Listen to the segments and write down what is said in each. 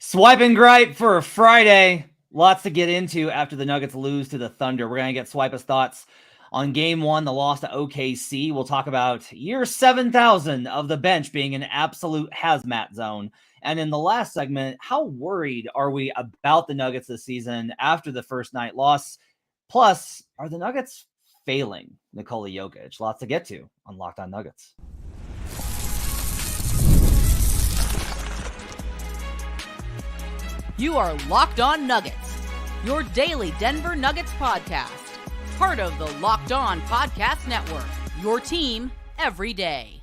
Swipe and gripe for a Friday. Lots to get into after the Nuggets lose to the Thunder. We're going to get Swipa's thoughts on game one, the loss to OKC. We'll talk about year 7,000 of the bench being an absolute hazmat zone. And in the last segment, how worried are we about the Nuggets this season after the first night loss? Plus, are the Nuggets failing Nikola Jokic? Lots to get to on Locked On Nuggets. You are Locked On Nuggets, your daily Denver Nuggets podcast. Part of the Locked On Podcast Network, your team every day.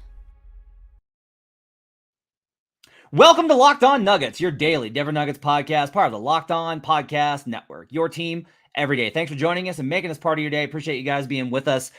Welcome to Locked On Nuggets, your daily Denver Nuggets podcast, part of the Locked On Podcast Network, your team every day. Thanks for joining us and making us part of your day. Appreciate you guys being with us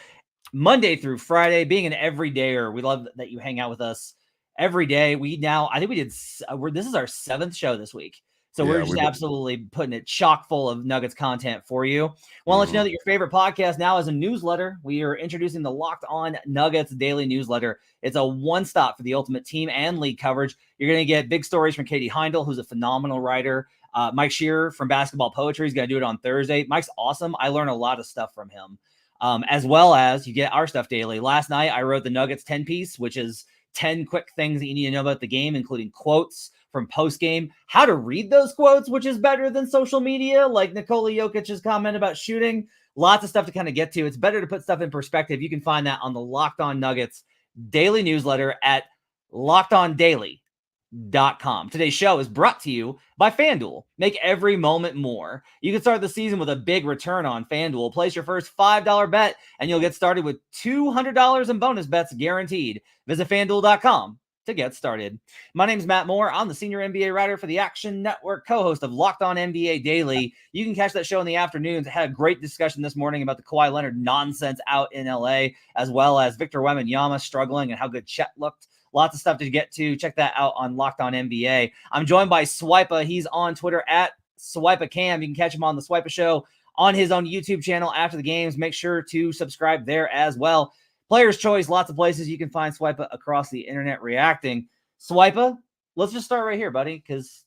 Monday through Friday, being an everydayer. We love that you hang out with us every day. This is our 7th show this week. So we're just absolutely putting it chock full of Nuggets content for you. Want to let you know that your favorite podcast now is a newsletter. We are introducing the Locked On Nuggets daily newsletter. It's a one-stop for the ultimate team and league coverage. You're going to get big stories from Katie Heindel, who's a phenomenal writer. Mike Shearer from Basketball Poetry is going to do it on Thursday. Mike's awesome. I learn a lot of stuff from him, as well as you get our stuff daily. Last night, I wrote the Nuggets 10-piece, which is 10 quick things that you need to know about the game, including quotes from post-game, how to read those quotes, which is better than social media, like Nikola Jokic's comment about shooting. Lots of stuff to kind of get to. It's better to put stuff in perspective. You can find that on the Locked On Nuggets daily newsletter at lockedondaily.com. Today's show is brought to you by FanDuel. Make every moment more. You can start the season with a big return on FanDuel. Place your first $5 bet, and you'll get started with $200 in bonus bets guaranteed. Visit FanDuel.com to get started. My name is Matt Moore. I'm the senior NBA writer for the Action Network, co-host of Locked On NBA Daily. You can catch that show in the afternoons. I had a great discussion this morning about the Kawhi Leonard nonsense out in LA, as well as Victor Wembanyama struggling and how good Chet looked. Lots of stuff to get to. Check that out on Locked On NBA. I'm joined by Swipa. He's on Twitter at SwipaCam. You can catch him on the Swipa Show on his own YouTube channel after the games. Make sure to subscribe there as well. Player's Choice, lots of places you can find Swipa across the internet reacting. Swipa, let's just start right here, buddy, because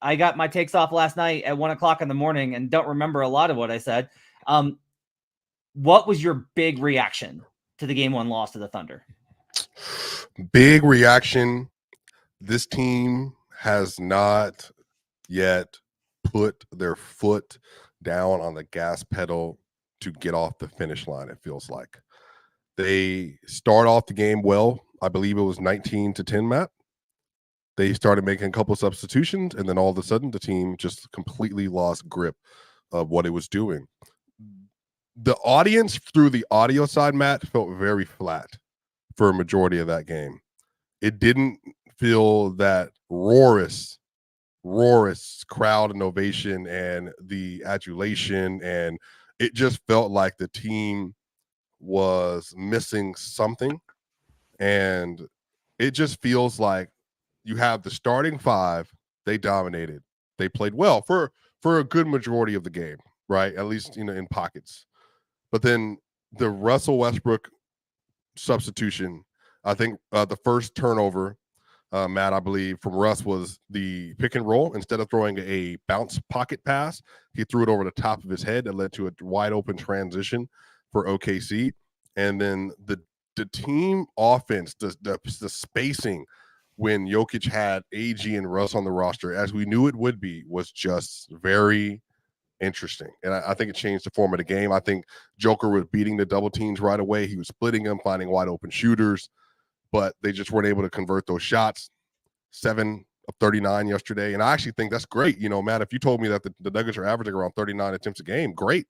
I got my takes off last night at 1 o'clock in the morning and don't remember a lot of what I said. What was your big reaction to the game one loss to the Thunder? Big reaction. This team has not yet put their foot down on the gas pedal to get off the finish line, it feels like. They start off the game well. I believe it was 19-10, Matt. They started making a couple of substitutions, and then all of a sudden the team just completely lost grip of what it was doing. The audience through the audio side, Matt, felt very flat for a majority of that game. It didn't feel that roarous crowd and ovation and the adulation, and it just felt like the team was missing something. And it just feels like you have the starting five. They dominated. They played well for a good majority of the game, right? At least, in pockets. But then the Russell Westbrook substitution, I think the first turnover, Matt, I believe, from Russ was the pick and roll. Instead of throwing a bounce pocket pass, he threw it over the top of his head that led to a wide open transition for OKC. And then the team offense, the spacing when Jokic had AG and Russ on the roster, as we knew it would be, was just very interesting. And I think it changed the form of the game. I think Joker was beating the double teams right away. He was splitting them, finding wide open shooters, but they just weren't able to convert those shots. 7 of 39 yesterday. And I actually think that's great. Matt, if you told me that the Nuggets are averaging around 39 attempts a game, great.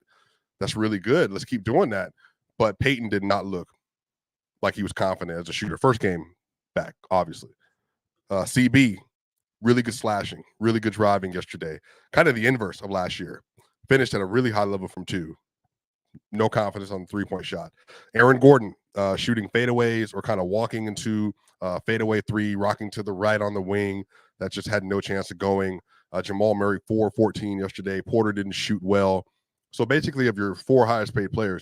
That's really good. Let's keep doing that. But Peyton did not look like he was confident as a shooter. First game back, obviously. CB, really good slashing, really good driving yesterday. Kind of the inverse of last year. Finished at a really high level from 2. No confidence on the three-point shot. Aaron Gordon shooting fadeaways or kind of walking into fadeaway 3, rocking to the right on the wing. That just had no chance of going. Jamal Murray, 4-14 yesterday. Porter didn't shoot well. So basically, of your 4 highest paid players,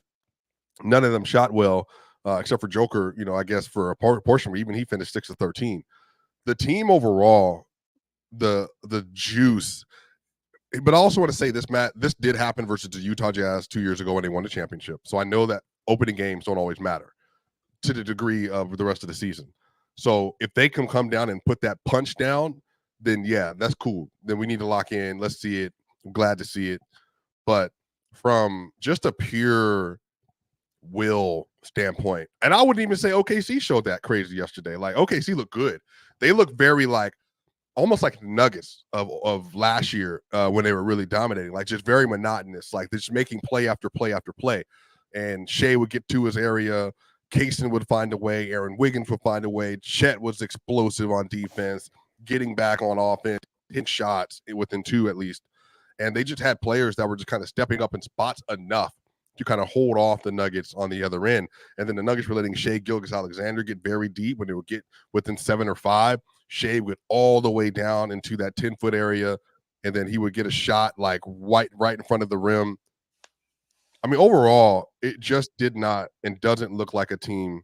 none of them shot well, except for Joker, I guess for a portion, even he finished 6 of 13. The team overall the juice. But I also want to say this, Matt, this did happen versus the Utah Jazz 2 years ago when they won the championship. So I know that opening games don't always matter to the degree of the rest of the season. So if they can come down and put that punch down, then yeah, that's cool. Then we need to lock in. Let's see it. I'm glad to see it. But from just a pure will standpoint, and I wouldn't even say OKC showed that crazy yesterday. Like OKC looked good. They look very like almost like Nuggets of last year when they were really dominating, like just very monotonous, like they're just making play after play after play. And Shea would get to his area. Kaysen would find a way. Aaron Wiggins would find a way. Chet was explosive on defense, getting back on offense, hitting shots within 2 at least. And they just had players that were just kind of stepping up in spots enough to kind of hold off the Nuggets on the other end. And then the Nuggets were letting Shea Gilgeous-Alexander get very deep when they would get within 7 or 5. Shea would all the way down into that 10-foot area, and then he would get a shot like right in front of the rim. I mean, overall, it just did not and doesn't look like a team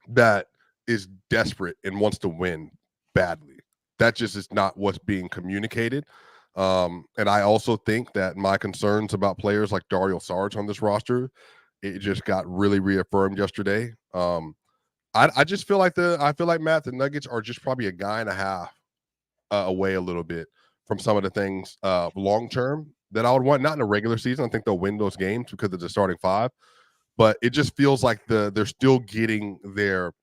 that is desperate and wants to win badly. That just is not what's being communicated. And I also think that my concerns about players like Dario Saric on this roster, it just got really reaffirmed yesterday. I just feel like Matt, the Nuggets are just probably a guy and a half away a little bit from some of the things long term that I would want. Not in a regular season. I think they'll win those games because of the starting 5, but it just feels like they're still getting their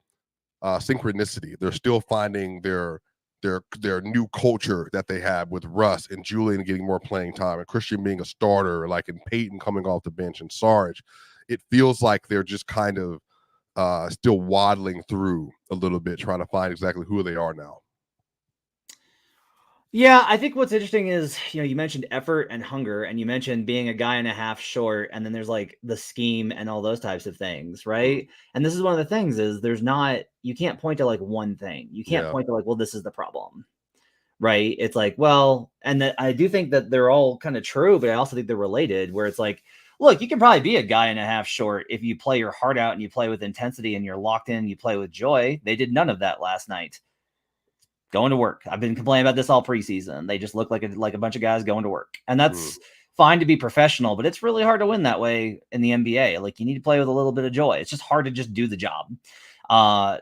synchronicity. They're still finding their new culture that they have with Russ and Julian getting more playing time and Christian being a starter, like, and Peyton coming off the bench and Saric. It feels like they're just kind of still waddling through a little bit, trying to find exactly who they are now. Yeah, I think what's interesting is, you mentioned effort and hunger, and you mentioned being a guy and a half short, and then there's like the scheme and all those types of things, right? And this is one of the things is you can't point to like one thing. You can't point to like, well, this is the problem, right? It's like, well, and that I do think that they're all kind of true, but I also think they're related, where it's like, look, you can probably be a guy and a half short if you play your heart out and you play with intensity and you're locked in, you play with joy. They did none of that last night. Going to work. I've been complaining about this all preseason. They just look like a bunch of guys going to work. And that's fine to be professional, but it's really hard to win that way in the NBA. Like, you need to play with a little bit of joy. It's just hard to just do the job.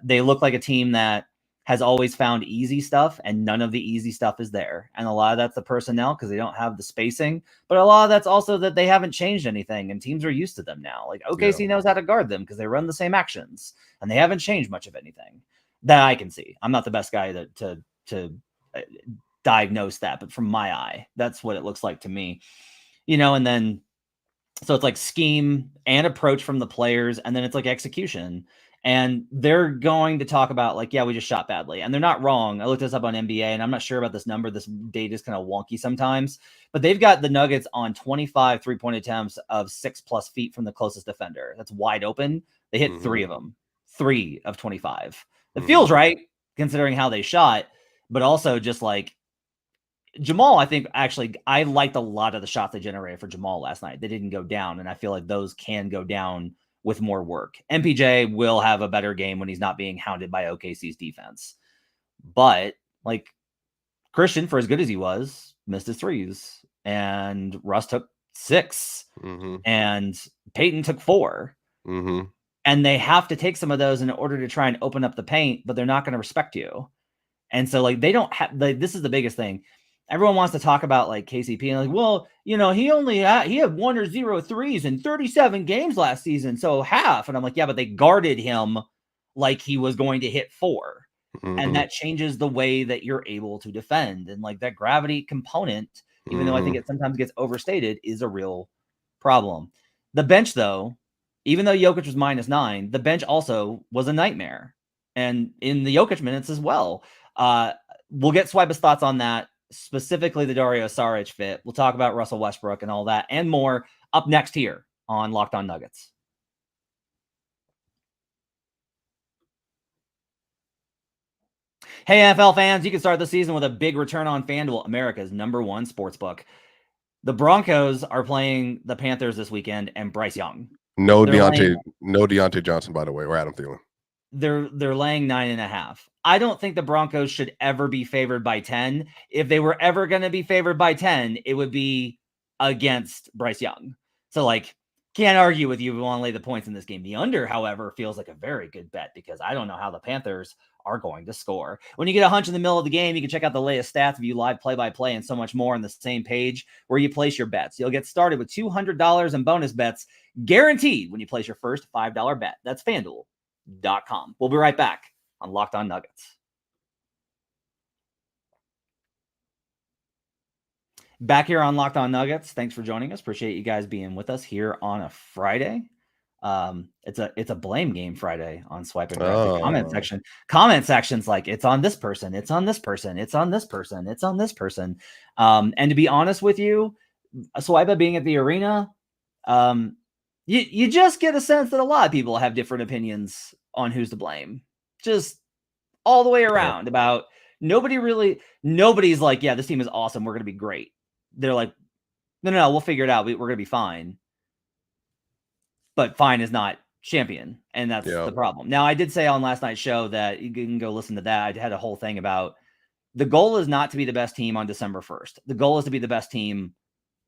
They look like a team that has always found easy stuff, and none of the easy stuff is there. And a lot of that's the personnel because they don't have the spacing, but a lot of that's also that they haven't changed anything and teams are used to them now. Like OKC knows how to guard them because they run the same actions and they haven't changed much of anything that I can see. I'm not the best guy to diagnose that, but from my eye, that's what it looks like to me, and then, so it's like scheme and approach from the players. And then it's like execution. And they're going to talk about like, yeah, we just shot badly. And they're not wrong. I looked this up on NBA and I'm not sure about this number. This data is kind of wonky sometimes, but they've got the Nuggets on 25 3-point attempts of 6+ feet from the closest defender. That's wide open. They hit 3 of them, 3 of 25. It feels right considering how they shot, but also just like Jamal, I think actually I liked a lot of the shots they generated for Jamal last night. They didn't go down, and I feel like those can go down with more work. MPJ will have a better game when he's not being hounded by OKC's defense. But like Christian, for as good as he was, missed his threes, and Russ took 6, and Peyton took 4. And they have to take some of those in order to try and open up the paint, but they're not going to respect you. And so like they don't have, like, this is the biggest thing. Everyone wants to talk about like KCP and like, well, he had 1 or 0 threes in 37 games last season, so half. And I'm like, yeah, but they guarded him like he was going to hit 4. And that changes the way that you're able to defend. And like that gravity component, even though I think it sometimes gets overstated, is a real problem. The bench, though, even though Jokic was -9, the bench also was a nightmare. And in the Jokic minutes as well. We'll get Swipa's thoughts on that, specifically the Dario Saric fit. We'll talk about Russell Westbrook and all that and more up next here on Locked On Nuggets. Hey, NFL fans, you can start the season with a big return on FanDuel, America's #1 sportsbook. The Broncos are playing the Panthers this weekend, and Bryce Young. No Deontay Johnson, by the way, or Adam Thielen. they're laying 9.5. I don't think the Broncos should ever be favored by 10. If they were ever going to be favored by 10, it would be against Bryce Young. So like, can't argue with you if you want to lay the points in this game. The under, however, feels like a very good bet because I don't know how the Panthers are going to score. When you get a hunch in the middle of the game, you can check out the latest stats, view live play-by-play, and so much more on the same page where you place your bets. You'll get started with $200 in bonus bets guaranteed when you place your first $5 bet. That's FanDuel.com. We'll be right back on Locked On Nuggets. Back here on Locked On Nuggets. Thanks for joining us. Appreciate you guys being with us here on a Friday. It's a blame game Friday on Swipa. The comment section's like, it's on this person, it's on this person, it's on this person, it's on this person. And to be honest with you, Swipa being at the arena, you just get a sense that a lot of people have different opinions on who's to blame. Just all the way around about nobody's like, yeah, this team is awesome, we're gonna be great. They're like, no, we'll figure it out. We're gonna be fine. But fine is not champion, and that's the problem. Now, I did say on last night's show that you can go listen to that. I had a whole thing about the goal is not to be the best team on December 1st. The goal is to be the best team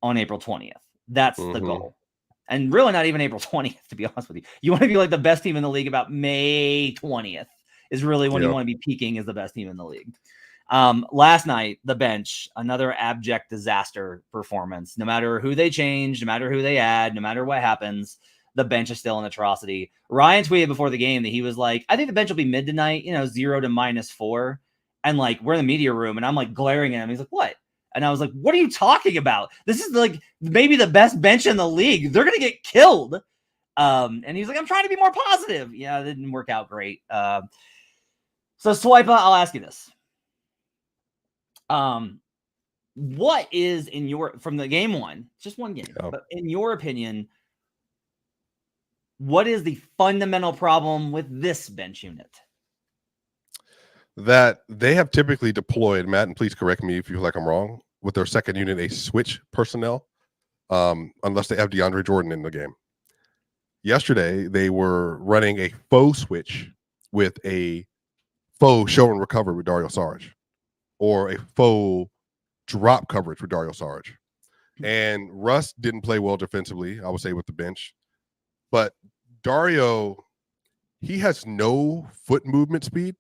on April 20th. That's the goal. And really not even April 20th, to be honest with you. You want to be like the best team in the league about May 20th is really when you want to be peaking as the best team in the league. Last night, the bench, another abject disaster performance. No matter who they change, no matter who they add, no matter what happens, the bench is still an atrocity. Ryan tweeted before the game that he was like, I think the bench will be mid tonight, 0 to -4. And like, we're in the media room and I'm like glaring at him. He's like, what? And I was like, what are you talking about? This is like maybe the best bench in the league. They're going to get killed. And he's like, I'm trying to be more positive. Yeah, it didn't work out great. So Swipa, I'll ask you this. What is from the game one, just one game, but in your opinion, what is the fundamental problem with this bench unit? That they have typically deployed, Matt, and please correct me if you feel like I'm wrong, with their second unit, a switch personnel, unless they have DeAndre Jordan in the game. Yesterday, they were running a faux switch with a faux show and recover with Dario Saric, or a faux drop coverage with Dario Saric. And Russ didn't play well defensively, I would say, with the bench. But Dario, he has no foot movement speed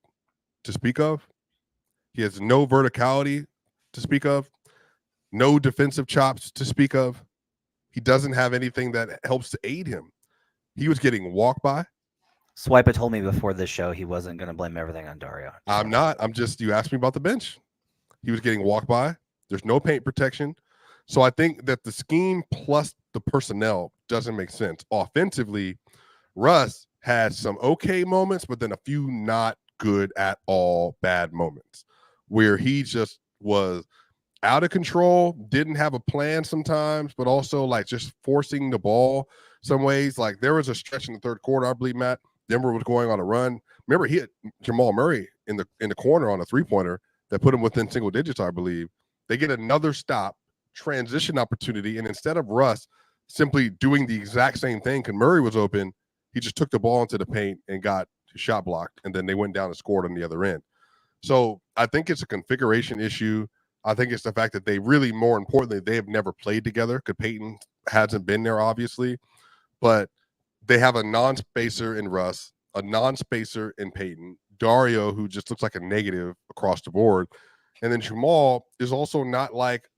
to speak of. He has no verticality to speak of. No defensive chops to speak of. He doesn't have anything that helps to aid him. He was getting walked by. Swipa told me before this show he wasn't going to blame everything on Dario. I'm not. You asked me about the bench. He was getting walked by. There's no paint protection. So I think that the scheme plus the personnel doesn't make sense. Offensively, Russ had some okay moments, but then a few not good at all bad moments where he just was out of control, didn't have a plan sometimes, but also like just forcing the ball some ways. Like there was a stretch in the third quarter, I believe, Matt, Denver was going on a run. Remember, he hit Jamal Murray in the corner on a three-pointer that put him within single digits, I believe. They get another stop, transition opportunity, and instead of Russ simply doing the exact same thing because Murray was open, he just took the ball into the paint and got his shot blocked, and then they went down and scored on the other end. So I think it's a configuration issue. I think it's the fact that they really, more importantly, they have never played together because Peyton hasn't been there, obviously. But they have a non-spacer in Russ, a non-spacer in Peyton, Dario, who just looks like a negative across the board. And then Jamal is also not like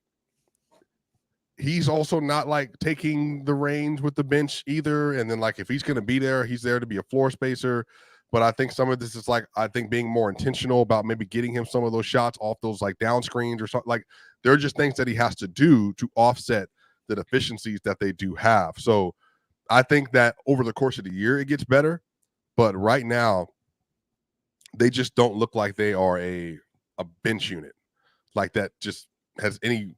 taking the reins with the bench either. And then like if he's going to be there, he's there to be a floor spacer. But I think some of this is like, I think being more intentional about maybe getting him some of those shots off those like down screens or something. Like there are just things that he has to do to offset the deficiencies that they do have. So I think that over the course of the year, it gets better. But right now, they just don't look like they are a bench unit like that just has any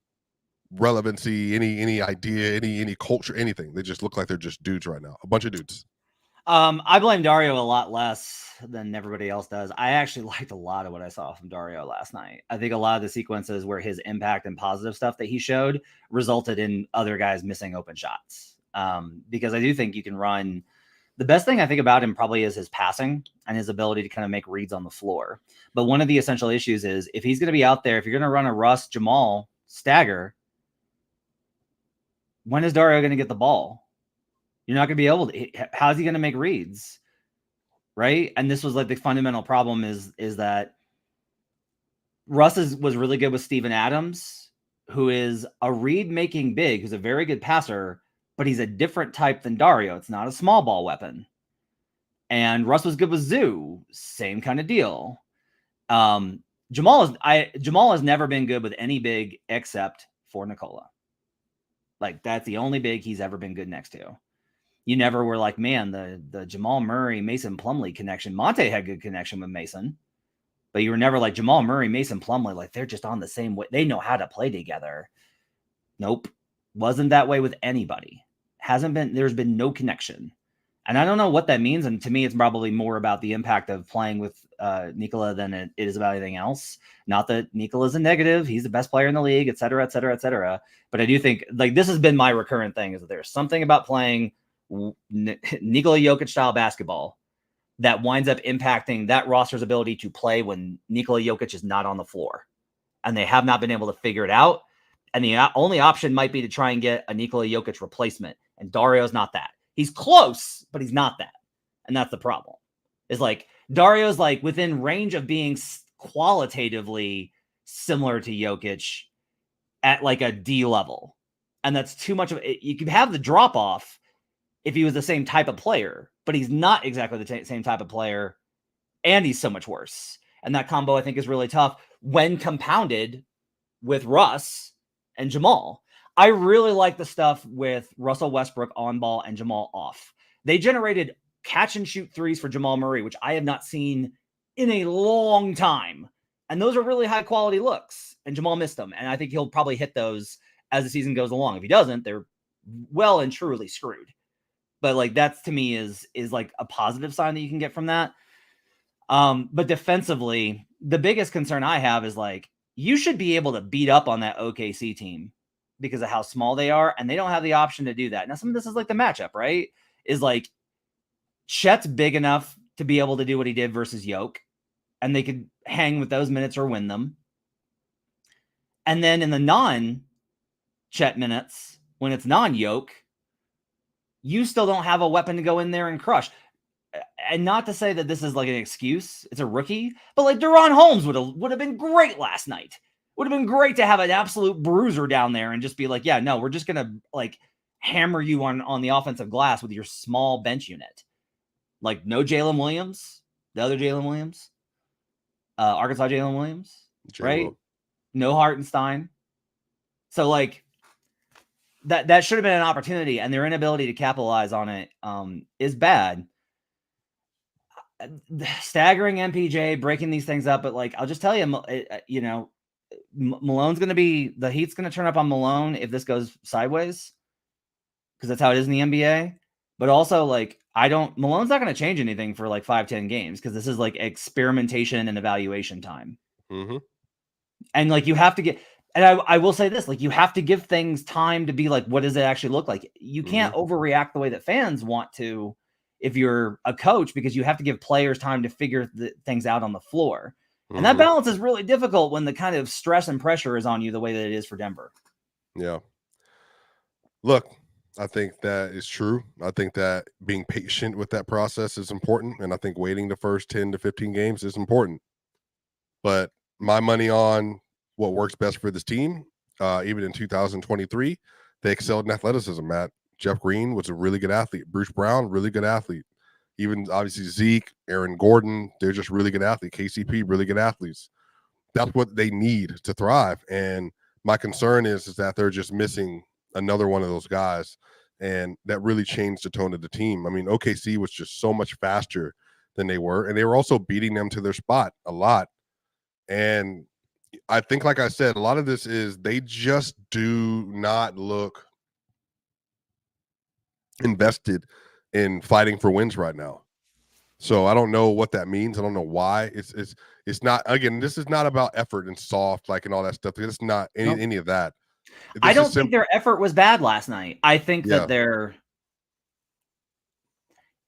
relevancy, any idea, any culture, anything. They just look like they're just dudes right now. A bunch of dudes. I blame Dario a lot less than everybody else does. I actually liked a lot of what I saw from Dario last night. I think a lot of the sequences where his impact and positive stuff that he showed resulted in other guys missing open shots. Because I do think you can run The best thing I think about him probably is his passing and his ability to kind of make reads on the floor. But one of the essential issues is if he's going to be out there, if you're going to run a Russ Jamal stagger, when is Dario going to get the ball? You're not going to be able to. How's he going to make reads? Right. And this was like the fundamental problem is that Russ was really good with Steven Adams, who is a read making big, who's a very good passer, but he's a different type than Dario. It's not a small ball weapon. And Russ was good with Zoo, same kind of deal. Jamal has never been good with any big except for Nikola. Like that's the only big he's ever been good next to. You never were like, man, the Jamal Murray, Mason Plumlee connection. Monte had good connection with Mason, but you were never like Jamal Murray, Mason Plumlee, like they're just on the same way. They know how to play together. Nope. Wasn't that way with anybody. There's been no connection. And I don't know what that means. And to me, it's probably more about the impact of playing with Nikola than it is about anything else. Not that Nikola's a negative. He's the best player in the league, et cetera, et cetera, et cetera. But I do think like this has been my recurrent thing is that there's something about playing Nikola Jokic style basketball that winds up impacting that roster's ability to play when Nikola Jokic is not on the floor. And they have not been able to figure it out. And the only option might be to try and get a Nikola Jokic replacement. And Dario's not that. He's close, but he's not that. And that's the problem. Is like Dario's like within range of being qualitatively similar to Jokic at like a D level. And that's too much of it. You could have the drop off if he was the same type of player, but he's not exactly the same type of player. And he's so much worse. And that combo I think is really tough when compounded with Russ and Jamal. I really like the stuff with Russell Westbrook on ball and Jamal off. They generated catch and shoot threes for Jamal Murray, which I have not seen in a long time. And those are really high quality looks. And Jamal missed them. And I think he'll probably hit those as the season goes along. If he doesn't, they're well and truly screwed. But like that's to me is like a positive sign that you can get from that. But defensively, the biggest concern I have is like you should be able to beat up on that OKC team because of how small they are, and they don't have the option to do that. Now, some of this is like the matchup, right? Is like Chet's big enough to be able to do what he did versus Yoke, and they could hang with those minutes or win them. And then in the non-Chet minutes, when it's non-Yoke, you still don't have a weapon to go in there and crush. And not to say that this is like an excuse, it's a rookie, but like Deron Holmes would have been great last night. Would have been great to have an absolute bruiser down there and just be like, yeah, no, we're just going to like hammer you on the offensive glass with your small bench unit. Like no Jalen Williams, the other Jalen Williams, Arkansas Jalen Williams, right? No Hartenstein. So like that should have been an opportunity, and their inability to capitalize on it is bad. Staggering MPJ, breaking these things up, but like I'll just tell you, you know, Malone's going to be the heat's going to turn up on Malone if this goes sideways, because that's how it is in the NBA. But also, like Malone's not going to change anything for like 5-10 games because this is like experimentation and evaluation time. Mm-hmm. And like you have to get, and I will say this, like you have to give things time to be like, what does it actually look like? You can't overreact the way that fans want to if you're a coach, because you have to give players time to figure things out on the floor. And that balance is really difficult when the kind of stress and pressure is on you the way that it is for Denver. Yeah. Look, I think that is true. I think that being patient with that process is important. And I think waiting the first 10 to 15 games is important. But my money on what works best for this team, even in 2023, they excelled in athleticism, Matt. Jeff Green was a really good athlete. Bruce Brown, really good athlete. Even obviously Zeke, Aaron Gordon, they're just really good athletes. KCP, really good athletes. That's what they need to thrive. And my concern is that they're just missing another one of those guys. And that really changed the tone of the team. I mean, OKC was just so much faster than they were. And they were also beating them to their spot a lot. And I think, like I said, a lot of this is they just do not look invested in fighting for wins right now. So I don't know what that means. I don't know why. It's not, again, this is not about effort and soft, like, and all that stuff. It's not any of that. I don't think their effort was bad last night. I think that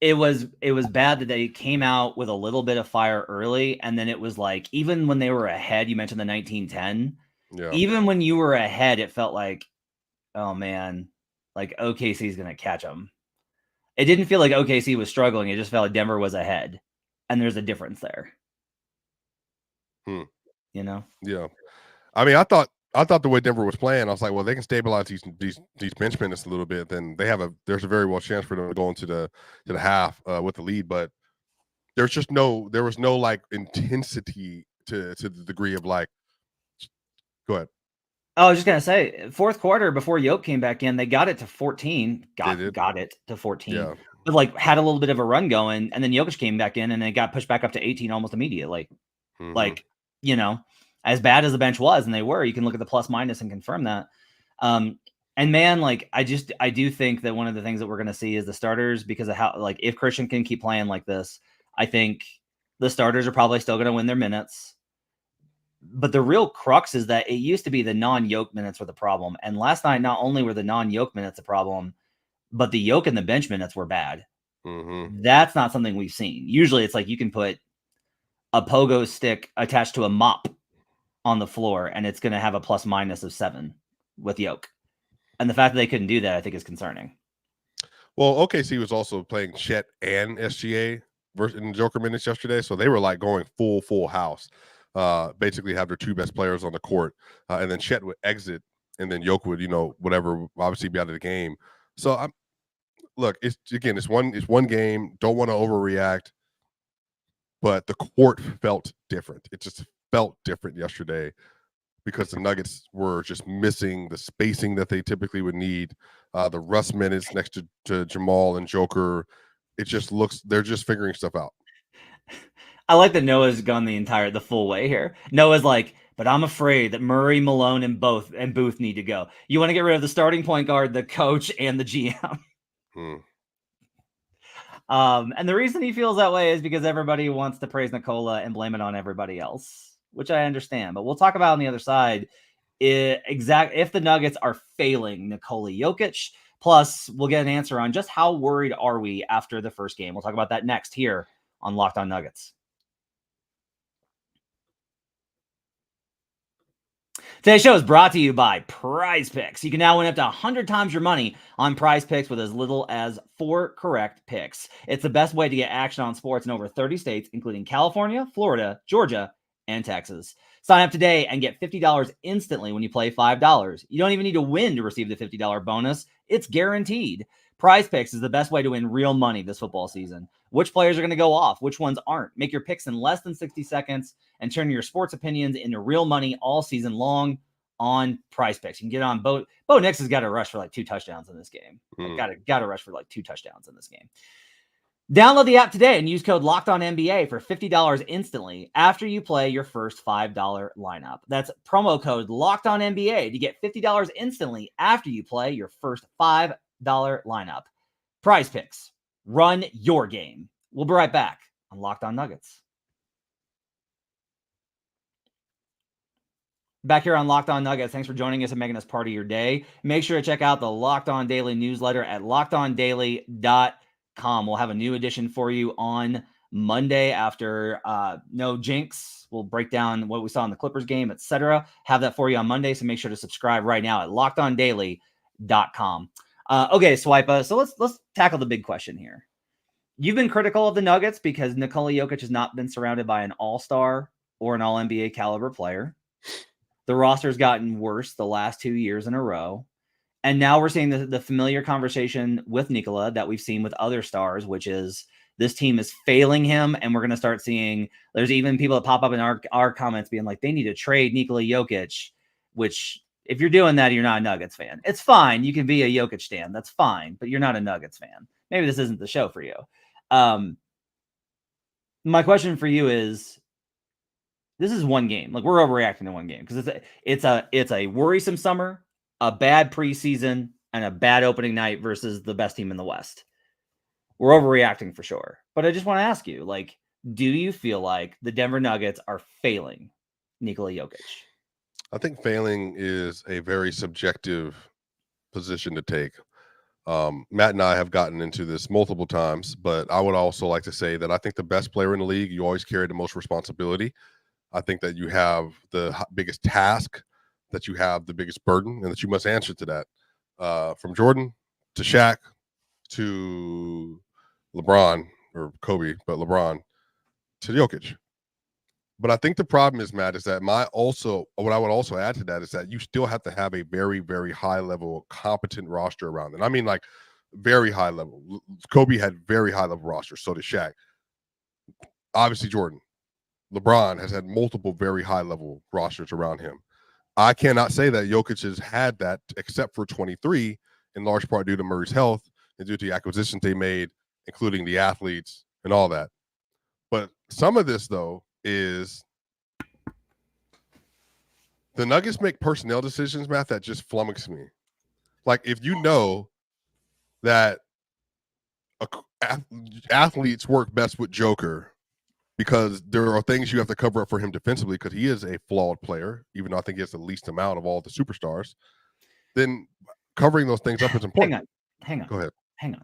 it was bad that they came out with a little bit of fire early, and then it was like, even when they were ahead, you mentioned the 1910. Yeah. Even when you were ahead, it felt like, oh man, like OKC is gonna catch them. It didn't feel like OKC was struggling. It just felt like Denver was ahead, and there's a difference there. You know? Yeah. I mean, I thought the way Denver was playing, I was like, well, they can stabilize these bench minutes a little bit, then there's a very well chance for them to go into the half with the lead. But there was no like intensity to the degree of like. Go ahead. I was just gonna say, fourth quarter before Yoke came back in, they got it to 14. Got it to 14. Yeah. But like had a little bit of a run going, and then Jokic came back in, and it got pushed back up to 18 almost immediately. Like, you know, as bad as the bench was, and they were, you can look at the plus minus and confirm that. And man, like I do think that one of the things that we're gonna see is the starters, because of how, like, if Christian can keep playing like this, I think the starters are probably still gonna win their minutes. But the real crux is that it used to be the non-Yoke minutes were the problem. And last night, not only were the non-Yoke minutes a problem, but the Yoke and the bench minutes were bad. That's not something we've seen. Usually it's like you can put a pogo stick attached to a mop on the floor, and it's going to have a plus minus of 7 with Yoke. And the fact that they couldn't do that, I think, is concerning. Well, OKC was also playing Chet and SGA in Joker minutes yesterday. So they were like going full house. Basically have their two best players on the court, and then Chet would exit, and then Jokic would, whatever, obviously be out of the game. So it's one game. Don't want to overreact, but the court felt different. It just felt different yesterday because the Nuggets were just missing the spacing that they typically would need. The Russ minutes next to Jamal and Joker, it just looks, they're just figuring stuff out. I like that Noah's gone the full way here. Noah's like, but I'm afraid that Murray, Malone, and Booth need to go. You want to get rid of the starting point guard, the coach, and the GM. And the reason he feels that way is because everybody wants to praise Nikola and blame it on everybody else, which I understand. But we'll talk about on the other side if the Nuggets are failing Nikola Jokic. Plus, we'll get an answer on just how worried are we after the first game. We'll talk about that next here on Locked On Nuggets. Today's show is brought to you by PrizePicks. You can now win up to 100 times your money on PrizePicks with as little as 4 correct picks. It's the best way to get action on sports in over 30 states, including California, Florida, Georgia, and Texas. Sign up today and get $50 instantly when you play $5. You don't even need to win to receive the $50 bonus. It's guaranteed. PrizePicks is the best way to win real money this football season. Which players are going to go off? Which ones aren't? Make your picks in less than 60 seconds and turn your sports opinions into real money all season long on PrizePicks. You can get on Bo Nix has got to rush for like 2 touchdowns in this game. Got to rush for like 2 touchdowns in this game. Download the app today and use code LOCKEDONNBA for $50 instantly after you play your first $5 lineup. That's promo code LOCKEDONNBA to get $50 instantly after you play your first $5 lineup. PrizePicks. Run your game. We'll be right back on Locked On Nuggets. Back here on Locked On Nuggets. Thanks for joining us and making us part of your day. Make sure to check out the Locked On Daily newsletter at LockedOnDaily.com. We'll have a new edition for you on Monday after No Jinx. We'll break down what we saw in the Clippers game, etc. Have that for you on Monday, so make sure to subscribe right now at LockedOnDaily.com. Okay, Swipa. So let's tackle the big question here. You've been critical of the Nuggets because Nikola Jokic has not been surrounded by an all-star or an all-NBA caliber player. The roster's gotten worse the last 2 years in a row. And now we're seeing the familiar conversation with Nikola that we've seen with other stars, which is this team is failing him. And we're going to start seeing, there's even people that pop up in our comments being like, they need to trade Nikola Jokic, which if you're doing that, you're not a Nuggets fan. It's fine. You can be a Jokic stan. That's fine. But you're not a Nuggets fan. Maybe this isn't the show for you. My question for you is, this is one game. Like, we're overreacting to one game because it's a worrisome summer, a bad preseason, and a bad opening night versus the best team in the West. We're overreacting for sure. But I just want to ask you, like, do you feel like the Denver Nuggets are failing Nikola Jokic? I think failing is a very subjective position to take. Matt and I have gotten into this multiple times, but I would also like to say that I think the best player in the league, you always carry the most responsibility. I think that you have the biggest task, that you have the biggest burden, and that you must answer to that. From Jordan to Shaq to LeBron or Kobe, but LeBron to Jokic. But I think the problem is, Matt, is that what I would also add to that is that you still have to have a very, very high level, competent roster around it. I mean, like very high level. Kobe had very high level rosters. So did Shaq. Obviously, Jordan. LeBron has had multiple very high level rosters around him. I cannot say that Jokic has had that except for 23, in large part due to Murray's health and due to the acquisitions they made, including the athletes and all that. But some of this, though, is the Nuggets make personnel decisions, Matt, that just flummox me. Like, if you know that athletes work best with Joker because there are things you have to cover up for him defensively because he is a flawed player, even though I think he has the least amount of all the superstars, then covering those things up is important. Hang on. Go ahead. Hang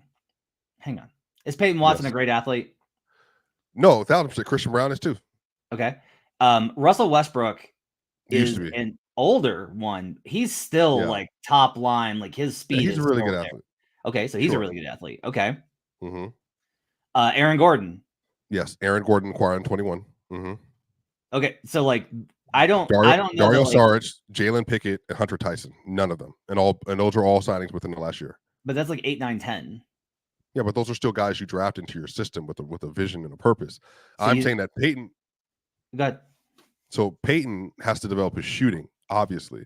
on. Is Peyton Watson a great athlete? No, without him, Christian Brown is too. Okay. Russell Westbrook is an older one. He's still like top line, like his speed. He's a really good athlete. Okay, so he's a really good athlete. Okay. Mm-hmm. Aaron Gordon. Yes, Aaron Gordon acquired 21. Mm-hmm. Okay, so like I don't know. Dario Saric, Jalen Pickett, and Hunter Tyson. None of them, and those are all signings within the last year. But that's like 8, 9, 10. Yeah, but those are still guys you draft into your system with a vision and a purpose. So I'm saying that Peyton. So Peyton has to develop his shooting, obviously,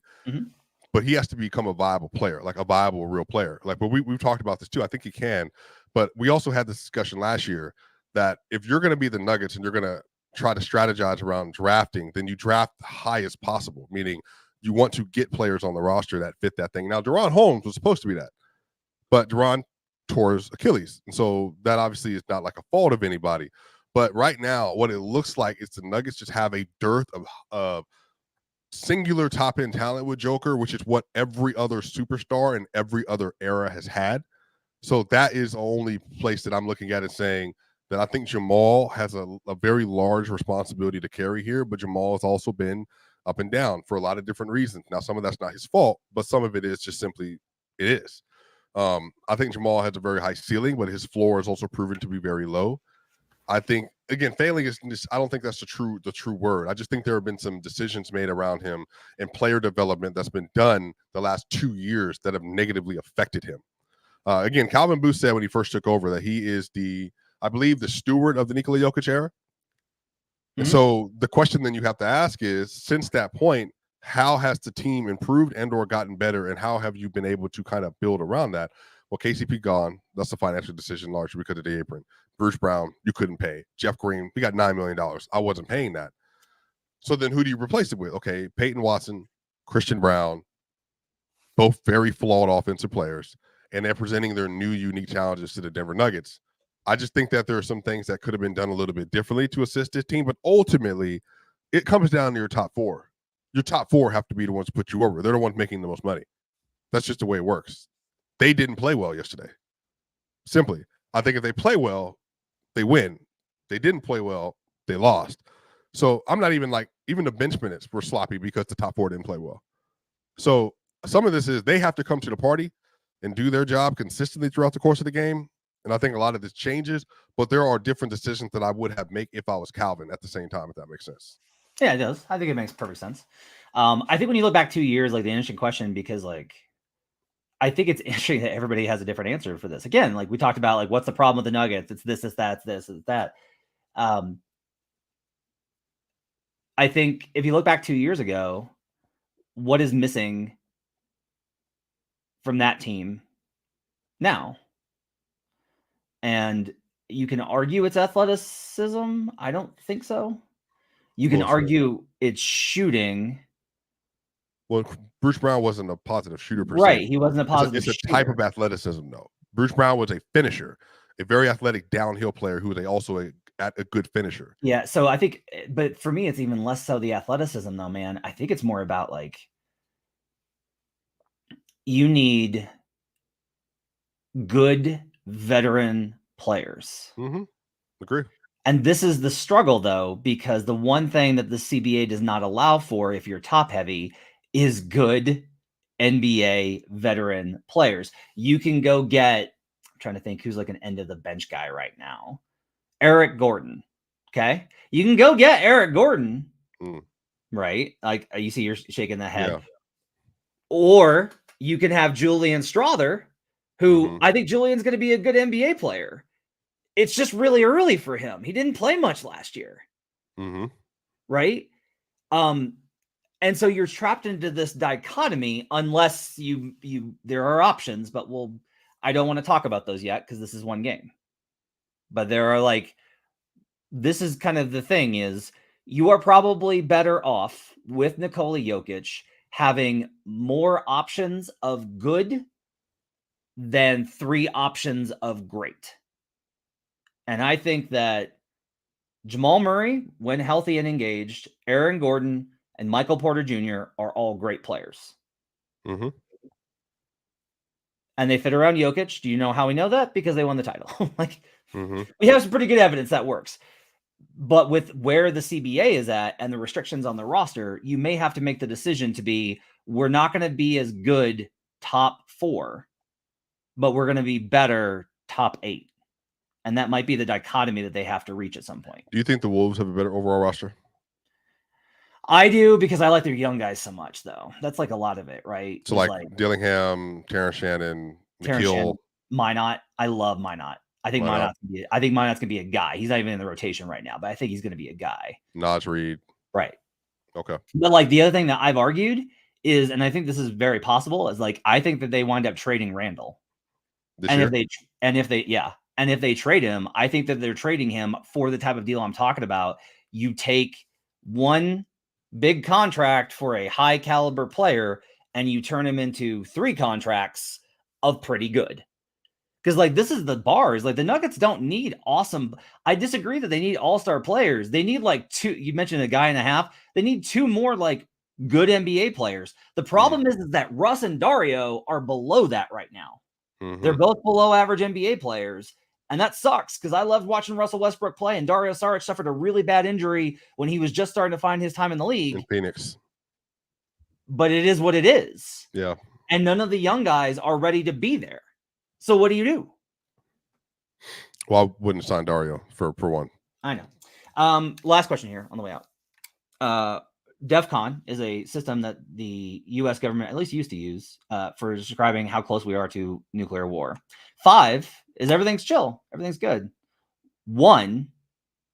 but he has to become a viable player, like a viable real player. Like, but we've talked about this too. I think he can, but we also had this discussion last year that if you're going to be the Nuggets and you're going to try to strategize around drafting, then you draft the highest possible, meaning you want to get players on the roster that fit that thing. Now, Deron Holmes was supposed to be that, but Deron tore his Achilles. And so that obviously is not like a fault of anybody. But right now, what it looks like is the Nuggets just have a dearth of singular top-end talent with Joker, which is what every other superstar in every other era has had. So that is the only place that I'm looking at and saying that I think Jamal has a very large responsibility to carry here, but Jamal has also been up and down for a lot of different reasons. Now, some of that's not his fault, but some of it is just simply it is. I think Jamal has a very high ceiling, but his floor is also proven to be very low. I think, again, failing is just, I don't think that's the true word. I just think there have been some decisions made around him and player development that's been done the last 2 years that have negatively affected him. Again, Calvin Booth said when he first took over that he is I believe, the steward of the Nikola Jokic era. And so the question then you have to ask is, since that point, how has the team improved and or gotten better, and how have you been able to kind of build around that? Well, KCP gone. That's a financial decision largely because of the apron. Bruce Brown, you couldn't pay. Jeff Green, we got $9 million. I wasn't paying that. So then who do you replace it with? Okay, Peyton Watson, Christian Brown, both very flawed offensive players, and they're presenting their new unique challenges to the Denver Nuggets. I just think that there are some things that could have been done a little bit differently to assist this team, but ultimately it comes down to your top four. Your top four have to be the ones to put you over. They're the ones making the most money. That's just the way it works. They didn't play well yesterday. Simply. I think if they play well, they win. They didn't play well, they lost. So I'm not even even the bench minutes were sloppy because the top four didn't play well. So some of this is they have to come to the party and do their job consistently throughout the course of the game. And I think a lot of this changes, but there are different decisions that I would have made if I was Calvin at the same time, if that makes sense. Yeah, it does. I think it makes perfect sense. I think when you look back 2 years, the interesting question, because I think it's interesting that everybody has a different answer for this. Again, we talked about what's the problem with the Nuggets? It's this, it's that, it's this, it's that. I think if you look back 2 years ago, what is missing from that team now? And you can argue it's athleticism. I don't think so. You can argue it's shooting. Well, Bruce Brown wasn't a positive shooter per right. se. He wasn't a positive shooter. It's a type of athleticism, though. Bruce Brown was a finisher, a very athletic downhill player who was also a good finisher. Yeah, so I think, but for me, it's even less so the athleticism, though, man. I think it's more about you need good veteran players. Mm-hmm. Agree. And this is the struggle, though, because the one thing that the CBA does not allow for if you're top heavy is good NBA veteran players. You can go get, I'm trying to think who's like an end of the bench guy right now. Eric Gordon. Okay. You can go get Eric Gordon, right? Like you see, you're shaking the head. Yeah. Or you can have Julian Strother, who I think Julian's going to be a good NBA player. It's just really early for him. He didn't play much last year. Right? And so you're trapped into this dichotomy unless you there are options, but I don't want to talk about those yet because this is one game. But there are this is kind of the thing is you are probably better off with Nikola Jokic having more options of good than 3 options of great. And I think that Jamal Murray, when healthy and engaged, Aaron Gordon, and Michael Porter Jr. are all great players. And they fit around Jokic. Do you know how we know that? Because they won the title. We have some pretty good evidence that works. But with where the CBA is at and the restrictions on the roster, you may have to make the decision to be, we're not going to be as good top 4, but we're going to be better top 8. And that might be the dichotomy that they have to reach at some point. Do you think the Wolves have a better overall roster? I do, because I like their young guys so much, though. That's like a lot of it, right? So Dillingham, Terrence Shannon, Nikhil. Minot. I love Minot. I think Minot's gonna be a guy. He's not even in the rotation right now, but I think he's gonna be a guy. Naj Reid. Right. Okay. But the other thing that I've argued is, and I think this is very possible, is I think that they wind up trading Randall. If they trade him, I think that they're trading him for the type of deal I'm talking about. You take one big contract for a high caliber player and you turn him into 3 contracts of pretty good. Because this is the bars. The Nuggets don't need awesome. I disagree that they need all-star players. They need 2. You mentioned a guy and a half. They need 2 more good NBA players. The problem is that Russ and Dario are below that right now. They're both below average NBA players. And that sucks because I loved watching Russell Westbrook play, and Dario Saric suffered a really bad injury when he was just starting to find his time in the league. In Phoenix. But it is what it is. Yeah. And none of the young guys are ready to be there. So what do you do? Well, I wouldn't sign Dario for one. I know. Last question here on the way out. DEFCON is a system that the U.S. government at least used to use for describing how close we are to nuclear war. 5 is everything's chill. Everything's good. 1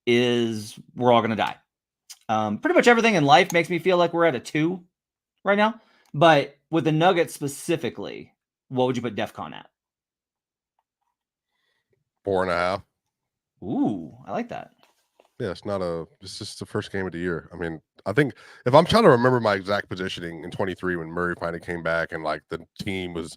is we're all going to die. Pretty much everything in life makes me feel like we're at a 2 right now. But with the Nuggets specifically, what would you put DEFCON at? 4.5. Ooh, I like that. Yeah, it's just the first game of the year. I mean, I think if I'm trying to remember my exact positioning in 23 when Murray finally came back and the team was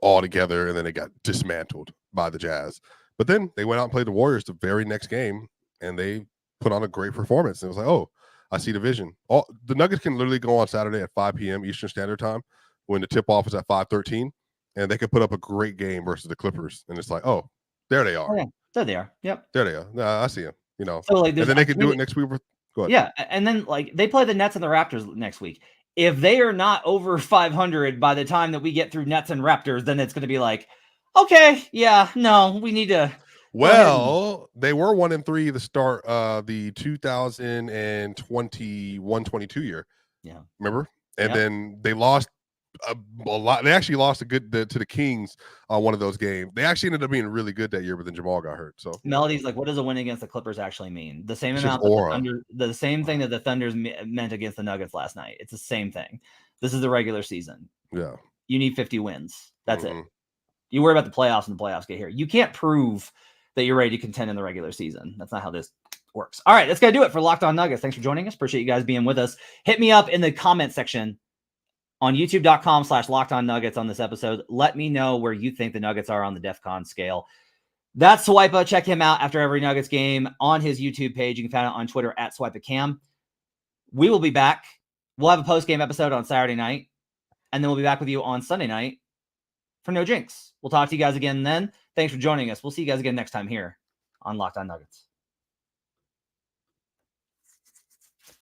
all together and then it got dismantled by the Jazz. But then they went out and played the Warriors the very next game and they put on a great performance. And it was oh, I see the vision. The Nuggets can literally go on Saturday at 5 p.m. Eastern Standard Time when the tip-off is at 5:13 and they could put up a great game versus the Clippers. And it's oh, there they are. Oh, yeah. There they are. Yep. There they are. I see them. So and then they can do it next week. Go ahead. Yeah, and then they play the Nets and the Raptors next week. If they are not over 500 by the time that we get through Nets and Raptors, then it's going to be okay, yeah, no, we need to. Well, they were 1-3 to start the 2021-22 year. Yeah, remember? And then they lost a lot. They actually lost to the Kings on one of those games. They actually ended up being really good that year, but then Jamal got hurt. So Melody's what does a win against the Clippers actually mean? The same amount the same thing that the Thunders meant against the Nuggets last night. It's the same thing. This is the regular season. Yeah, you need 50 wins. That's it. You worry about the playoffs and the playoffs get here. You can't prove that you're ready to contend in the regular season. That's not how this works. All right, that's gonna do it for Locked On Nuggets. Thanks for joining us. Appreciate you guys being with us. Hit me up in the comment section on youtube.com/LockedOnNuggets on this episode. Let me know where you think the Nuggets are on the DEFCON scale. That's Swipa. Check him out after every Nuggets game on his YouTube page. You can find it on Twitter at SwipaCam. We will be back. We'll have a post-game episode on Saturday night, and then we'll be back with you on Sunday night for for no jinx. We'll talk to you guys again then. Thanks for joining us. We'll see you guys again next time here on Locked On Nuggets.